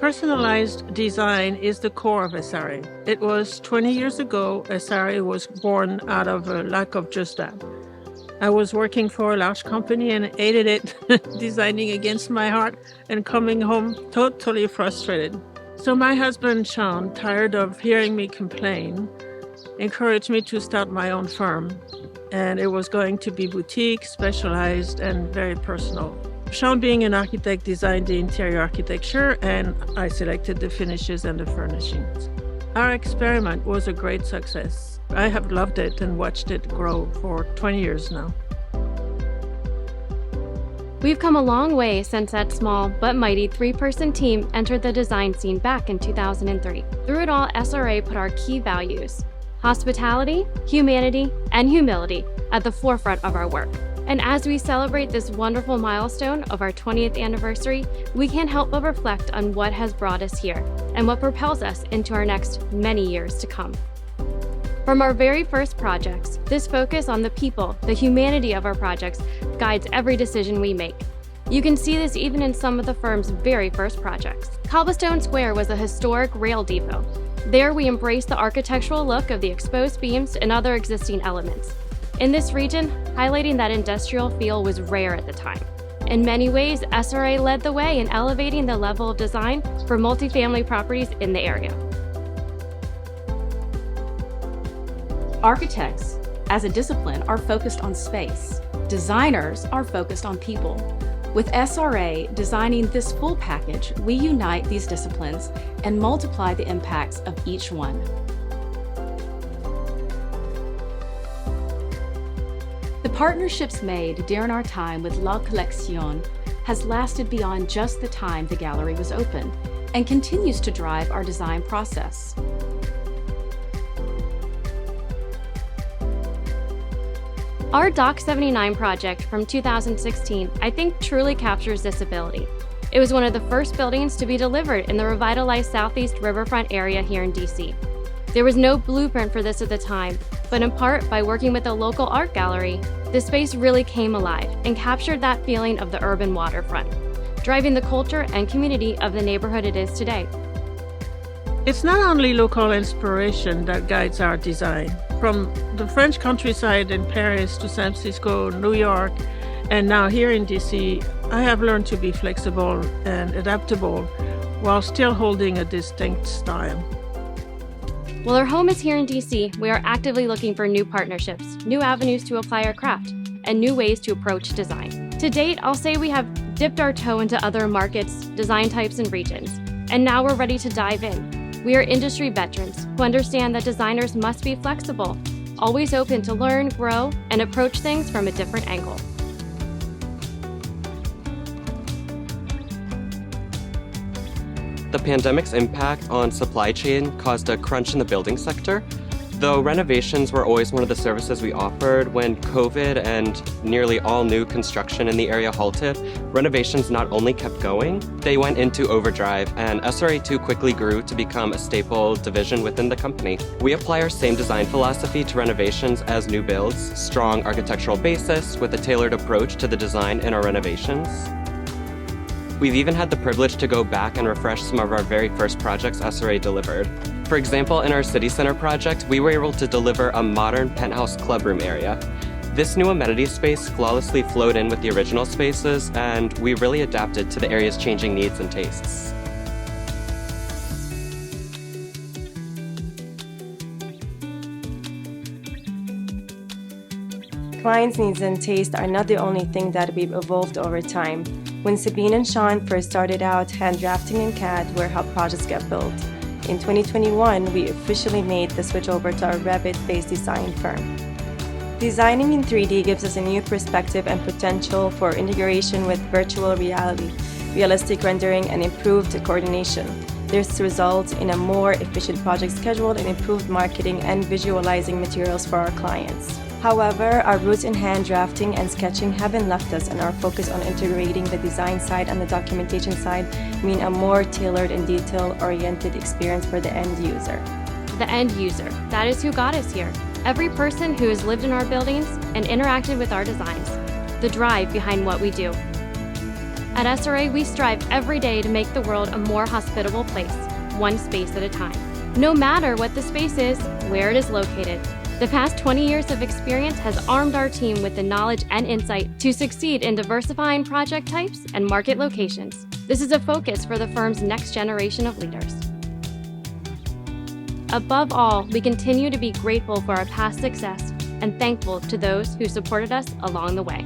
Personalized design is the core of SRA. It was 20 years ago, SRA was born out of a lack of just that. I was working for a large company and hated it, designing against my heart and coming home totally frustrated. So my husband, Sean, tired of hearing me complain, encouraged me to start my own firm. And it was going to be boutique, specialized, and very personal. Sean, being an architect, designed the interior architecture, and I selected the finishes and the furnishings. Our experiment was a great success. I have loved it and watched it grow for 20 years now. We've come a long way since that small but mighty 3-person team entered the design scene back in 2003. Through it all, SRA put our key values: hospitality, humanity, and humility at the forefront of our work. And as we celebrate this wonderful milestone of our 20th anniversary, we can't help but reflect on what has brought us here and what propels us into our next many years to come. From our very first projects, this focus on the people, the humanity of our projects, guides every decision we make. You can see this even in some of the firm's very first projects. Cobblestone Square was a historic rail depot. There we embraced the architectural look of the exposed beams and other existing elements. In this region, highlighting that industrial feel was rare at the time. In many ways, SRA led the way in elevating the level of design for multifamily properties in the area. Architects, as a discipline, are focused on space. Designers are focused on people. With SRA designing this full package, we unite these disciplines and multiply the impacts of each one. The partnerships made during our time with La Collection has lasted beyond just the time the gallery was open and continues to drive our design process. Our Dock 79 project from 2016, I think, truly captures this ability. It was one of the first buildings to be delivered in the revitalized Southeast Riverfront area here in DC. There was no blueprint for this at the time, but in part by working with a local art gallery, the space really came alive and captured that feeling of the urban waterfront, driving the culture and community of the neighborhood it is today. It's not only local inspiration that guides our design. From the French countryside in Paris to San Francisco, New York, and now here in DC, I have learned to be flexible and adaptable while still holding a distinct style. While our home is here in DC, we are actively looking for new partnerships, new avenues to apply our craft, and new ways to approach design. To date, I'll say we have dipped our toe into other markets, design types, and regions, and now we're ready to dive in. We are industry veterans who understand that designers must be flexible, always open to learn, grow, and approach things from a different angle. The pandemic's impact on supply chain caused a crunch in the building sector. Though renovations were always one of the services we offered, when COVID and nearly all new construction in the area halted, renovations not only kept going, they went into overdrive, and SRA2 quickly grew to become a staple division within the company. We apply our same design philosophy to renovations as new builds, strong architectural basis with a tailored approach to the design in our renovations. We've even had the privilege to go back and refresh some of our very first projects SRA delivered. For example, in our City Center project, we were able to deliver a modern penthouse clubroom area. This new amenity space flawlessly flowed in with the original spaces, and we really adapted to the area's changing needs and tastes. Clients' needs and taste are not the only thing that we've evolved over time. When Sabine and Sean first started out, hand drafting and CAD were how projects get built. In 2021, we officially made the switch over to our Revit-based design firm. Designing in 3D gives us a new perspective and potential for integration with virtual reality, realistic rendering, and improved coordination. This results in a more efficient project schedule and improved marketing and visualizing materials for our clients. However, our roots in hand drafting and sketching haven't left us, and our focus on integrating the design side and the documentation side mean a more tailored and detail-oriented experience for the end user. The end user, that is who got us here. Every person who has lived in our buildings and interacted with our designs. The drive behind what we do. At SRA, we strive every day to make the world a more hospitable place, one space at a time. No matter what the space is, where it is located. The past 20 years of experience has armed our team with the knowledge and insight to succeed in diversifying project types and market locations. This is a focus for the firm's next generation of leaders. Above all, we continue to be grateful for our past success and thankful to those who supported us along the way.